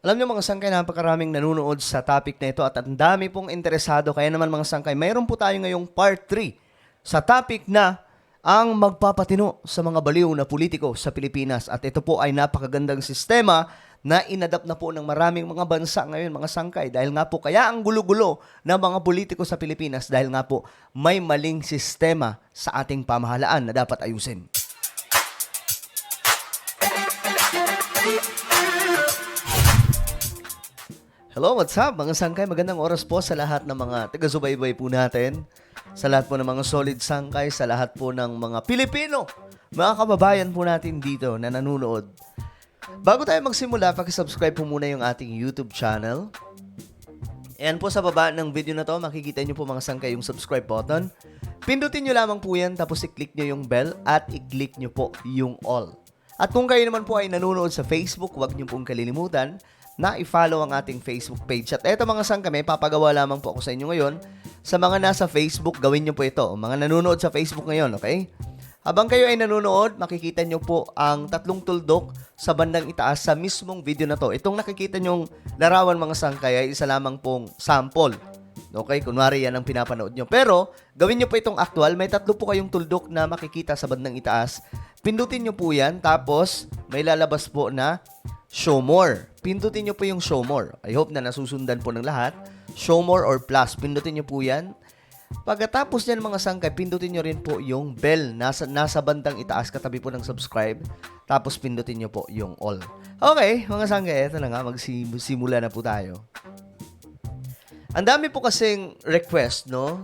Alam niyo mga sangkay, napakaraming nanonood sa topic na ito at ang dami pong interesado. Kaya naman mga sangkay, mayroon po tayo ngayong part 3 sa topic na ang magpapatino sa mga baliw na politiko sa Pilipinas. At ito po ay napakagandang sistema na inadapt na po ng maraming mga bansa ngayon, mga sangkay. Dahil nga po, kaya ang gulo-gulo ng mga politiko sa Pilipinas dahil nga po may maling sistema sa ating pamahalaan na dapat ayusin. Hello, what's up mga sangkay? Magandang oras po sa lahat ng mga taga-subaybay po natin. Sa lahat po ng mga solid sangkay, sa lahat po ng mga Pilipino, mga kababayan po natin dito na nanonood. Bago tayo magsimula, pakisubscribe po muna yung ating YouTube channel. Ayan po sa baba ng video na to, makikita nyo po mga sangkay yung subscribe button. Pindutin nyo lamang po yan, tapos i-click nyo yung bell at i-click nyo po yung all. At kung kayo naman po ay nanonood sa Facebook, huwag nyo pong kalilimutan na i-follow ang ating Facebook page. At eto mga sangkay, may papagawa lamang po ako sa inyo ngayon. Sa mga nasa Facebook, gawin nyo po ito. Mga nanonood sa Facebook ngayon, okay? Habang kayo ay nanonood, makikita nyo po ang tatlong tuldok sa bandang itaas sa mismong video na to. Itong nakikita nyong larawan mga sangkay ay isa lamang pong sample. Okay? Kunwari yan ang pinapanood nyo. Pero, gawin nyo po itong actual. May tatlo po kayong tuldok na makikita sa bandang itaas. Pindutin nyo po yan. Tapos, may lalabas po na show more. Pindutin nyo po yung show more. I hope na nasusundan po ng lahat. Show more or plus. Pindutin nyo po yan. Pagkatapos niyan mga sangkay, pindutin nyo rin po yung bell. Nasa bandang itaas katabi po ng subscribe. Tapos pindutin nyo po yung all. Okay, mga sangkay, eto na nga. Magsimula na po tayo. Ang dami po kasing request, no?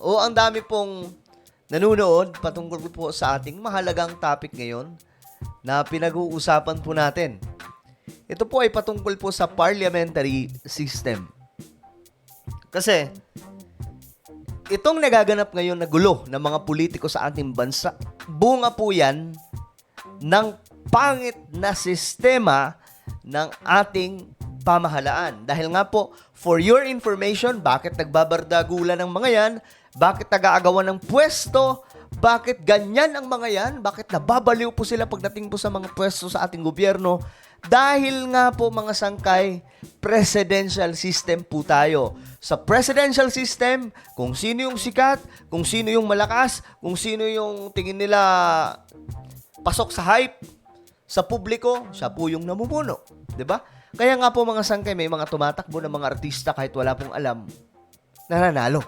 O ang dami pong nanonood patungkol po sa ating mahalagang topic ngayon na pinag-uusapan po natin. Ito po ay patungkol po sa parliamentary system. Kasi, itong nagaganap ngayon na gulo ng mga politiko sa ating bansa, bunga po yan ng pangit na sistema ng ating pamahalaan. Dahil nga po, for your information, bakit nagbabardagulan ng mga yan? Bakit nag-aagawan ng pwesto? Bakit ganyan ang mga yan? Bakit nababaliw po sila pagdating po sa mga pwesto sa ating gobyerno? Dahil nga po mga sangkay, presidential system po tayo. Sa presidential system, kung sino yung sikat, kung sino yung malakas, kung sino yung tingin nila pasok sa hype, sa publiko, siya po yung namumuno. 'Di ba? Kaya nga po mga sangkay, may mga tumatakbo ng mga artista kahit wala pong alam, nananalo.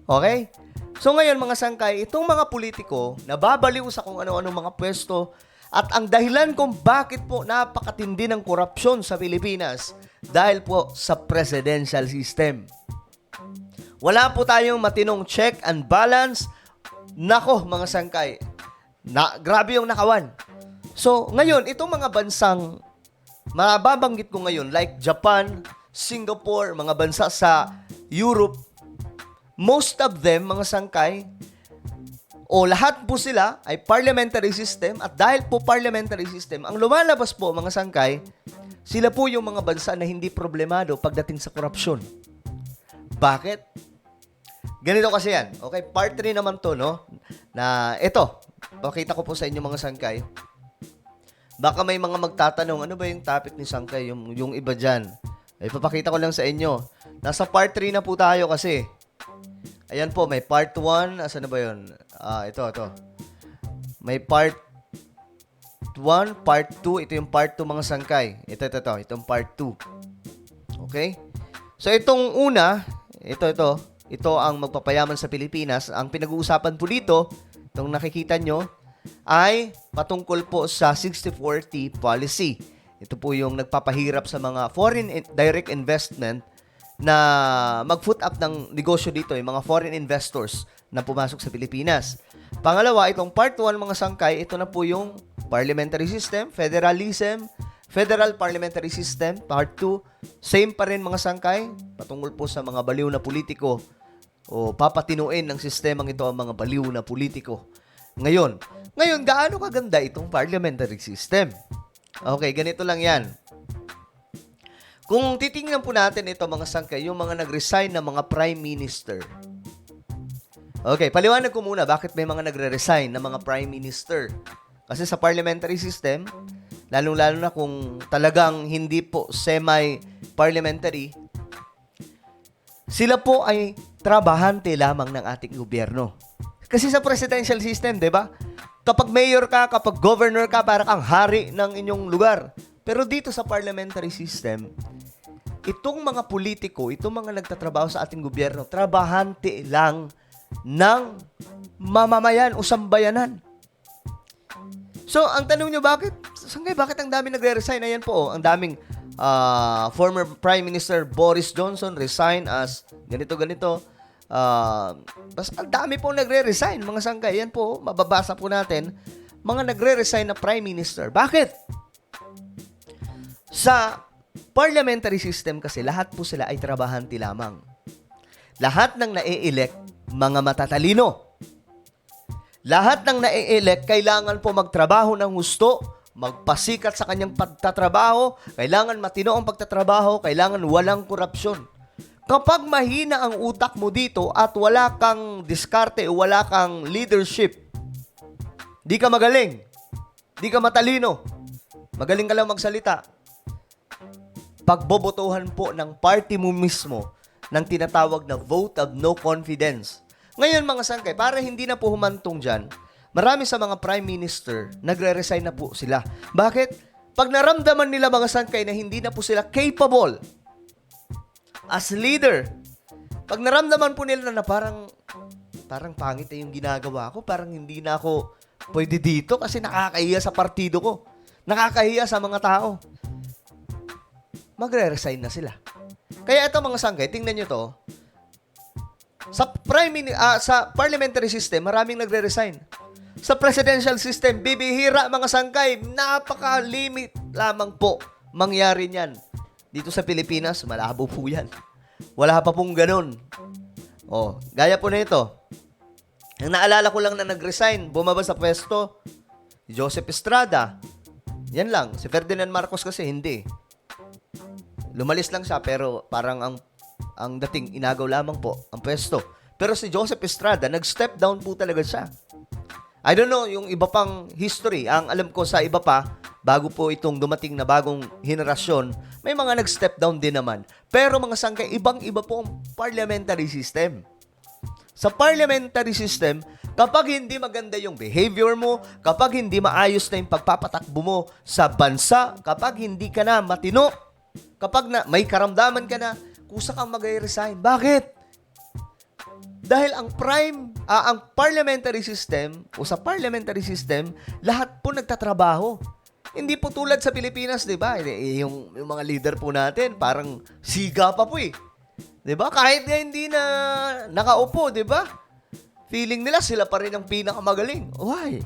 Okay? So ngayon mga sangkay, itong mga politiko, nababaliw sa kung ano-ano mga pwesto, at ang dahilan kung bakit po napakatindi ng korupsyon sa Pilipinas, dahil po sa presidential system. Wala po tayong matinong check and balance. Nako mga sangkay, grabe yung nakawan. So ngayon, itong mga bansang mababanggit ko ngayon, like Japan, Singapore, mga bansa sa Europe, most of them, mga sangkay, o lahat po sila ay parliamentary system. At dahil po parliamentary system, ang lumalabas po, mga sangkay, sila po yung mga bansa na hindi problemado pagdating sa korupsyon. Bakit? Ganito kasi yan. Okay, part 3 naman to, no? Na ito, pakita ko po sa inyo mga sangkay. Baka may mga magtatanong, ano ba yung topic ni sangkay? Yung iba dyan. Ay, papakita ko lang sa inyo. Nasa part 3 na po tayo kasi. Ayan po, may part 1. Asan na ba yun? Ito. May part 1, part 2. Ito yung part 2 mga sangkay. Ito. Itong part 2. Okay? So, itong una, ito. Ito ang magpapayaman sa Pilipinas. Ang pinag-uusapan po dito, itong nakikita nyo, ay patungkol po sa 60-40 policy. Ito po yung nagpapahirap sa mga foreign direct investment na mag-foot up ng negosyo dito, yung mga foreign investors na pumasok sa Pilipinas. Pangalawa, itong part 1 mga sangkay, ito na po yung parliamentary system, federalism, federal parliamentary system, part 2, same pa rin mga sangkay, patungkol po sa mga baliw na politiko o papatinuin ng sistemang ito ang mga baliw na politiko. Ngayon, gaano kaganda itong parliamentary system? Okay, ganito lang yan. Kung titingnan po natin ito mga sangkay, yung mga nag-resign na mga prime minister. Okay, paliwanag ko muna bakit may mga nagre-resign na mga prime minister. Kasi sa parliamentary system, lalong-lalo na kung talagang hindi po semi-parliamentary, sila po ay trabahante lamang ng ating gobyerno. Kasi sa presidential system, di ba? Kapag mayor ka, kapag governor ka, para kang hari ng inyong lugar. Pero dito sa parliamentary system, itong mga politiko, itong mga nagtatrabaho sa ating gobyerno, trabahante lang ng mamamayan o sambayanan. So, ang tanong nyo, bakit ang dami nagre-resign? Ayan po, ang daming former Prime Minister Boris Johnson resign as ganito. Basta ang dami po nagre-resign, mga sangkay. Ayan po, mababasa po natin, mga nagre-resign na Prime Minister. Bakit? Sa parliamentary system kasi, lahat po sila ay trabahante lamang. Lahat ng na-elect, mga matatalino. Lahat ng na-elect, kailangan po magtrabaho ng gusto, magpasikat sa kanyang pagtatrabaho, kailangan matino ang pagtatrabaho, kailangan walang korupsyon. Kapag mahina ang utak mo dito at wala kang diskarte o wala kang leadership, di ka magaling, di ka matalino, magaling ka lang magsalita, pagbobotohan po ng party mo mismo ng tinatawag na vote of no confidence. Ngayon mga sangkay, para hindi na po humantong dyan, marami sa mga prime minister, nagre-resign na po sila. Bakit? Pag naramdaman nila mga sangkay na hindi na po sila capable as leader, pag naramdaman po nila na parang pangit na yung ginagawa ko, parang hindi na ako pwede dito kasi nakakahiya sa partido ko, nakakahiya sa mga tao, magre-resign na sila. Kaya ito mga sangkay, tingnan nyo to, sa parliamentary system, maraming nagre-resign. Sa presidential system, bibihira mga sangkay, napaka-limit lamang po mangyari niyan. Dito sa Pilipinas, malabo po yan. Wala pa pong ganun. Gaya po na ito. Ang naalala ko lang na nag-resign, bumaba sa pwesto, Joseph Estrada. Yan lang. Si Ferdinand Marcos kasi hindi. Lumalis lang siya, pero parang ang dating inagaw lamang po ang pwesto. Pero si Joseph Estrada, nag-step down po talaga siya. I don't know, yung iba pang history. Ang alam ko sa iba pa, bago po itong dumating na bagong henerasyon, may mga nag-step down din naman. Pero mga sangkay, ibang-iba po ang parliamentary system. Sa parliamentary system, kapag hindi maganda yung behavior mo, kapag hindi maayos na yung pagpapatakbo mo sa bansa, kapag hindi ka na matino, kapag may karamdaman ka na, kusa kang mag-resign. Bakit? Dahil ang parliamentary system, o sa parliamentary system, lahat po nagtatrabaho. Hindi po tulad sa Pilipinas, di ba? Yung mga leader po natin, parang siga pa po eh. Di ba? Kahit nga hindi na nakaupo, di ba? Feeling nila sila pa rin ang pinakamagaling. Why?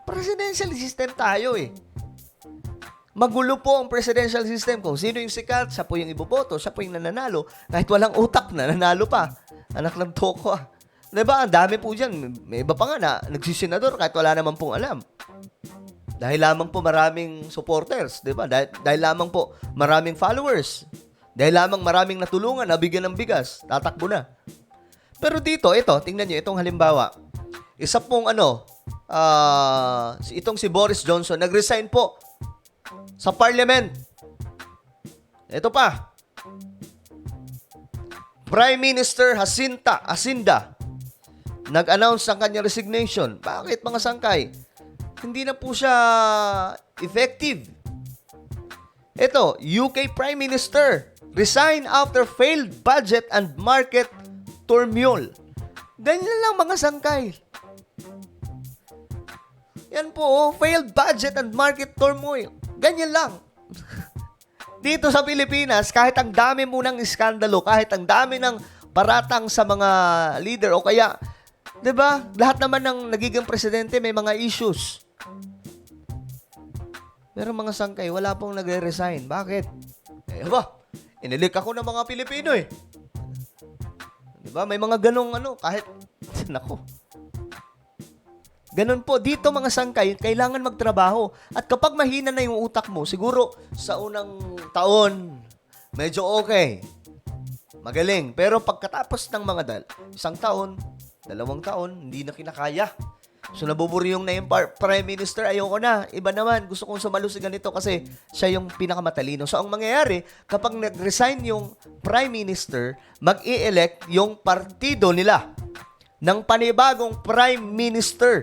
Presidential system tayo eh. Magulo po ang presidential system. Kung sino yung sikat, siya po yung iboboto, siya po yung nananalo. Kahit walang utak, nananalo pa. Anak ng toko ah. Diba? Ang dami po dyan. May iba pa nga na nagsisenador kahit wala naman pong alam. Dahil lamang po maraming supporters. Diba? Dahil lamang po maraming followers. Dahil lamang maraming natulungan, nabigyan ng bigas. Tatakbo na. Pero dito, ito, tingnan nyo, itong halimbawa. Isa pong itong si Boris Johnson, nag-resign po sa parliament. Ito pa. Prime Minister Jacinda nag-announce ng kanyang resignation. Bakit mga sangkay? Hindi na po siya effective. Ito, UK Prime Minister resign after failed budget and market turmoil. Ganyan lang mga sangkay. Yan po, failed budget and market turmoil. Ganyan lang. Dito sa Pilipinas, kahit ang dami mo ng iskandalo, kahit ang dami ng paratang sa mga leader, o kaya, di ba, lahat naman ng nagiging presidente may mga issues. Pero mga sangkay, wala pong nagre-resign. Bakit? Inilik ako ng mga Pilipino eh. Di ba, may mga ganong kahit, nako. Ganon po. Dito mga sangkay, kailangan magtrabaho. At kapag mahina na yung utak mo, siguro sa unang taon, medyo okay. Magaling. Pero pagkatapos ng mga isang taon, 2 taon, hindi na kinakaya. So nabuburyong na yung Prime Minister, ayoko na. Iba naman, gusto kong sumalo sa ganito kasi siya yung pinakamatalino. So ang mangyayari, kapag nag-resign yung Prime Minister, mag-i-elect yung partido nila ng panibagong Prime Minister.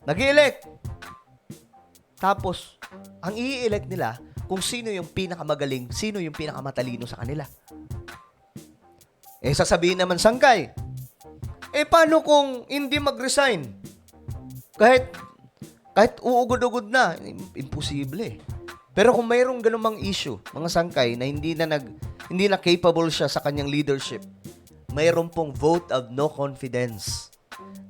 Nag-i-elect. Tapos, ang i-elect nila kung sino yung pinakamagaling, sino yung pinakamatalino sa kanila. Sasabihin naman, Sangkay, paano kung hindi mag-resign? Kahit uugod-ugod na, imposible. Pero kung mayroong ganung issue, mga Sangkay, na hindi na capable siya sa kanyang leadership, mayroon pong vote of no confidence.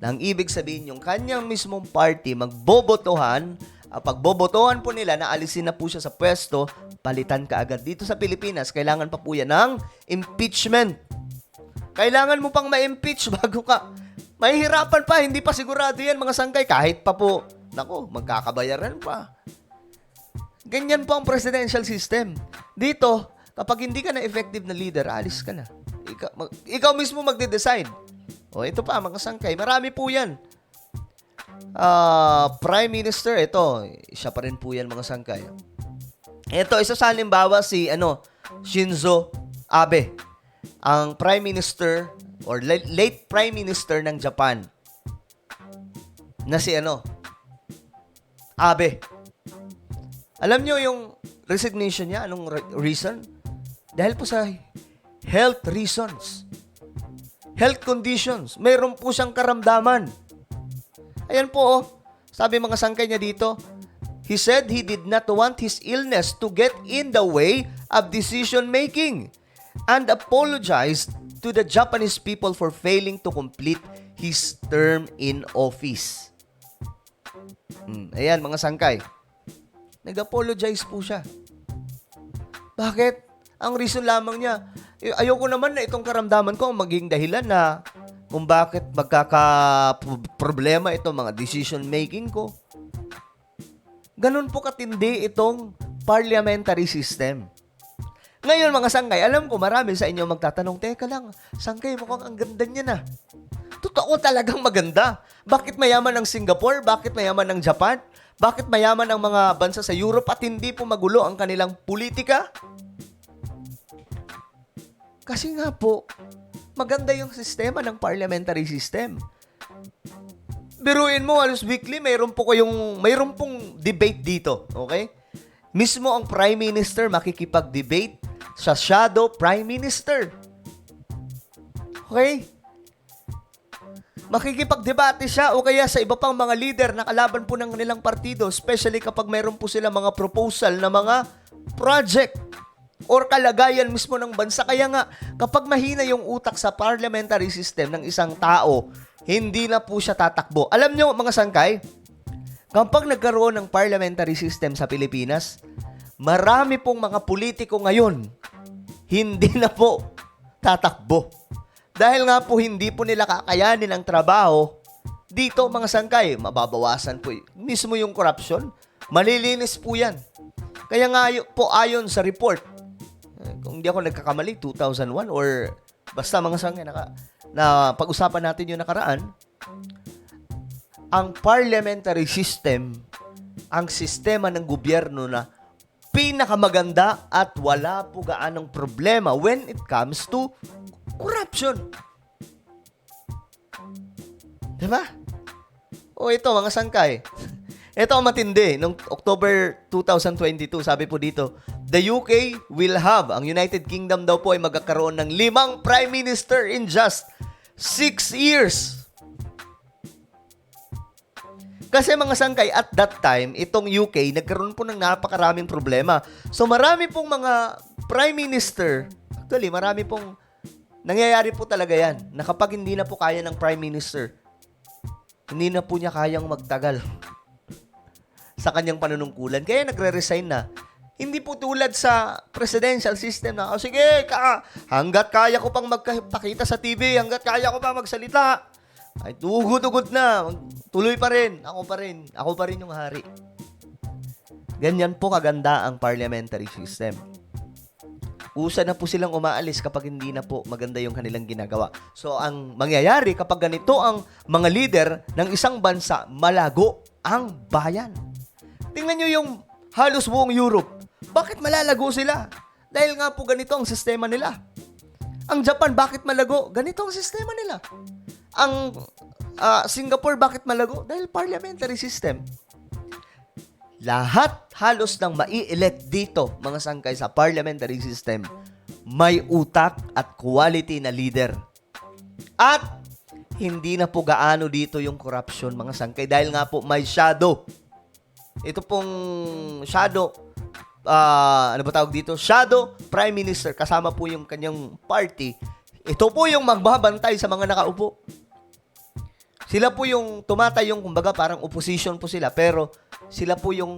Na ang ibig sabihin, yung kanyang mismong party, magbobotohan, pagbobotohan po nila, na alisin na po siya sa pwesto, palitan ka agad. Dito sa Pilipinas, kailangan pa po yan ng impeachment. Kailangan mo pang ma-impeach bago ka. Mahihirapan pa, hindi pa sigurado yan, mga Sangkay. Kahit pa po, magkakabayaran pa. Ganyan po ang presidential system. Dito, kapag hindi ka na effective na leader, alis ka na. Ikaw mismo magde-decide. Ito pa, mga Sangkay. Marami po yan. Prime Minister, ito, siya pa rin po yan, mga Sangkay. Ito, isa sa halimbawa si Shinzo Abe, ang Prime Minister or late Prime Minister ng Japan, na si Abe. Alam nyo yung resignation niya, anong reason? Dahil po sa health reasons. Health conditions. Mayroon po siyang karamdaman. Ayan po, sabi mga Sangkay niya dito, he said he did not want his illness to get in the way of decision making and apologized to the Japanese people for failing to complete his term in office. Ayan, mga Sangkay. Nag-apologize po siya. Bakit? Ang reason lamang niya, ayoko naman na itong karamdaman ko ang maging dahilan na kung bakit magkaka-problema itong mga decision making ko. Ganun po katindi itong parliamentary system. Ngayon, mga Sangkay, alam ko marami sa inyo magtatanong, teka lang, Sangkay, mukhang ang ganda niya na. Totoo talagang maganda. Bakit mayaman ang Singapore? Bakit mayaman ang Japan? Bakit mayaman ang mga bansa sa Europe at hindi po magulo ang kanilang politika? Kasi nga po, maganda yung sistema ng parliamentary system. Biruin mo, halos weekly, mayroon pong debate dito, okay? Mismo ang Prime Minister makikipag-debate sa Shadow Prime Minister. Okay? Makikipag-debate siya o kaya sa iba pang mga leader na kalaban po ng kanilang partido, especially kapag mayroon po sila mga proposal na mga project or kalagayan mismo ng bansa. Kaya nga, kapag mahina yung utak sa parliamentary system ng isang tao, hindi na po siya tatakbo. Alam nyo, mga Sangkay, kapag nagkaroon ng parliamentary system sa Pilipinas, marami pong mga politiko ngayon, hindi na po tatakbo. Dahil nga po, hindi po nila kakayanin ang trabaho. Dito, mga Sangkay, mababawasan po mismo yung corruption. Malilinis po yan. Kaya nga po, ayon sa report, kung hindi ako nagkakamali, 2001 or basta mga Sangkay na pag-usapan natin yung nakaraan, ang parliamentary system, ang sistema ng gobyerno na pinakamaganda at wala po gaanong problema when it comes to corruption. Diba? Ito, mga Sangkay. Ito ang matindi. Noong October 2022, sabi po dito, the UK will have, ang United Kingdom daw po ay magkakaroon ng 5 Prime Minister in just 6 years. Kasi mga Sangkay, at that time, itong UK, nagkaroon po ng napakaraming problema. So marami pong mga Prime Minister, actually, marami pong nangyayari po talaga yan, na kapag hindi na po kaya ng Prime Minister, hindi na po niya kayang magtagal sa kanyang panunungkulan. Kaya nagre-resign na. Hindi po tulad sa presidential system na, sige, hanggat kaya ko pang magpakita sa TV, hanggat kaya ko pa magsalita, ay tugod-ugod na, tuloy pa rin, ako pa rin yung hari. Ganyan po kaganda ang parliamentary system. usa na po silang umaalis kapag hindi na po maganda yung kanilang ginagawa. So, ang mangyayari kapag ganito ang mga leader ng isang bansa, malago ang bayan. Tingnan nyo yung halos buong Europe. Bakit malalago sila? Dahil nga po ganito ang sistema nila. Ang Japan, bakit malago? Ganito ang sistema nila. Ang Singapore, bakit malago? Dahil parliamentary system. Lahat halos ng mai-elect dito, mga sangkay sa parliamentary system, may utak at quality na leader. At hindi na po gaano dito yung corruption, mga sangkay, dahil nga po may shadow. Ito pong shadow, ano ba tawag dito? Shadow Prime Minister, kasama po yung kanyang party. Ito po yung magbabantay sa mga nakaupo. Sila po yung tumatayong, kumbaga parang opposition po sila, pero sila po yung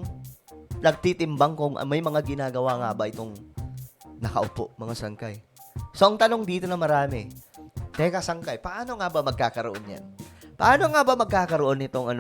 nagtitimbang kung may mga ginagawa nga ba itong nakaupo, mga sangkay. So, ang tanong dito na marami, teka sangkay, paano nga ba magkakaroon yan? Paano nga ba magkakaroon itong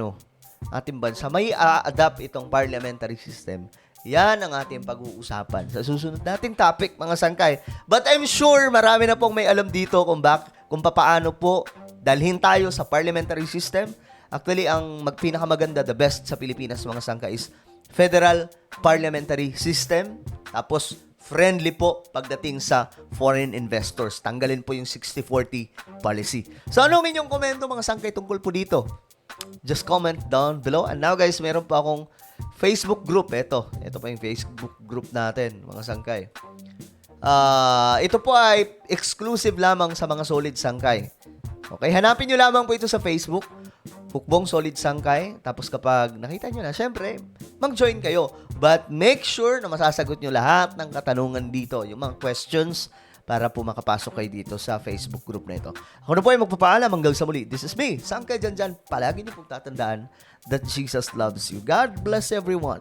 ating bansa? May adapt itong parliamentary system. Yan ang ating pag-uusapan sa susunod nating topic, mga sangkay. But I'm sure marami na pong may alam dito kung paano po dalhin tayo sa parliamentary system. Actually, ang magpinakamaganda, the best sa Pilipinas, mga sangkay, is federal parliamentary system. Tapos, friendly po pagdating sa foreign investors. Tanggalin po yung 60-40 policy. So, anong inyong komento, mga sangkay, tungkol po dito? Just comment down below. And now, guys, meron pa akong Facebook group. Ito pa yung Facebook group natin, mga sangkay. Ito po ay exclusive lamang sa mga solid sangkay. Okay, hanapin nyo lamang po ito sa Facebook, Hukbong Solid Sangkay. Tapos kapag nakita nyo na, syempre, mag-join kayo. But make sure na masasagot nyo lahat ng katanungan dito, yung mga questions, para po makapasok kayo dito sa Facebook group na ito. Ako na po ay magpapaalam hanggang sa muli. This is me, Sangkay Janjan. Palagi niyo pong tatandaan that Jesus loves you. God bless everyone.